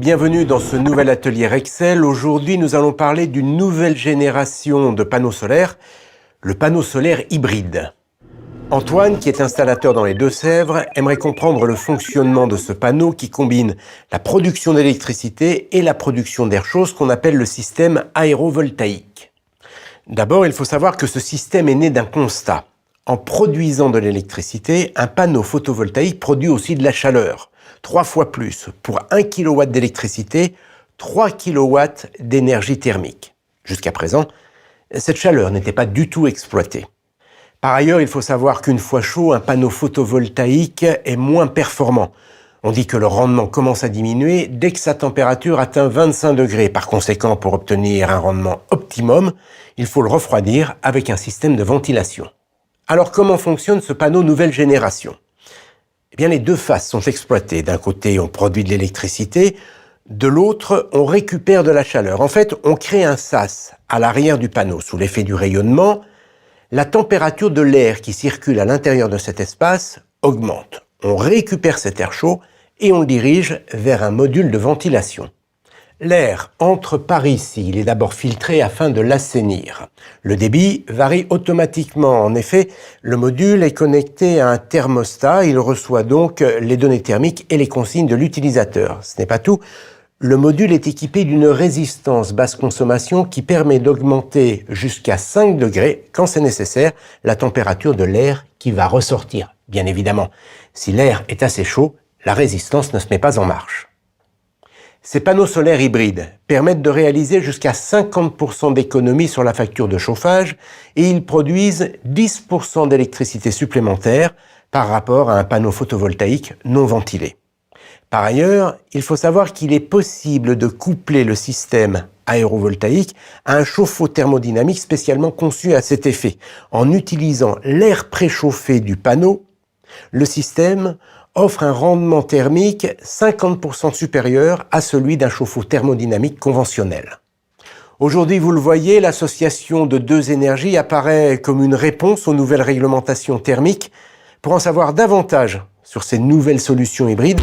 bienvenue dans ce nouvel atelier Rexel. Aujourd'hui, nous allons parler d'une nouvelle génération de panneaux solaires, le panneau solaire hybride. Antoine, qui est installateur dans les Deux-Sèvres, aimerait comprendre le fonctionnement de ce panneau qui combine la production d'électricité et la production d'air chaud, ce qu'on appelle le système aérovoltaïque. D'abord, il faut savoir que ce système est né d'un constat. En produisant de l'électricité, un panneau photovoltaïque produit aussi de la chaleur. 3 fois plus. Pour 1 kW d'électricité, 3 kW d'énergie thermique. Jusqu'à présent, cette chaleur n'était pas du tout exploitée. Par ailleurs, il faut savoir qu'une fois chaud, un panneau photovoltaïque est moins performant. On dit que le rendement commence à diminuer dès que sa température atteint 25 degrés. Par conséquent, pour obtenir un rendement optimum, il faut le refroidir avec un système de ventilation. Alors, comment fonctionne ce panneau nouvelle génération ? Eh bien, les deux faces sont exploitées. D'un côté, on produit de l'électricité. De l'autre, on récupère de la chaleur. En fait, on crée un sas à l'arrière du panneau. Sous l'effet du rayonnement, la température de l'air qui circule à l'intérieur de cet espace augmente. On récupère cet air chaud et on le dirige vers un module de ventilation. L'air entre par ici, il est d'abord filtré afin de l'assainir. Le débit varie automatiquement. En effet, le module est connecté à un thermostat, il reçoit donc les données thermiques et les consignes de l'utilisateur. Ce n'est pas tout. Le module est équipé d'une résistance basse consommation qui permet d'augmenter jusqu'à 5 degrés, quand c'est nécessaire, la température de l'air qui va ressortir. Bien évidemment, si l'air est assez chaud, la résistance ne se met pas en marche. Ces panneaux solaires hybrides permettent de réaliser jusqu'à 50% d'économie sur la facture de chauffage et ils produisent 10% d'électricité supplémentaire par rapport à un panneau photovoltaïque non ventilé. Par ailleurs, il faut savoir qu'il est possible de coupler le système aérovoltaïque à un chauffe-eau thermodynamique spécialement conçu à cet effet. En utilisant l'air préchauffé du panneau, le système offre un rendement thermique 50% supérieur à celui d'un chauffe-eau thermodynamique conventionnel. Aujourd'hui, vous le voyez, l'association de deux énergies apparaît comme une réponse aux nouvelles réglementations thermiques. Pour en savoir davantage sur ces nouvelles solutions hybrides,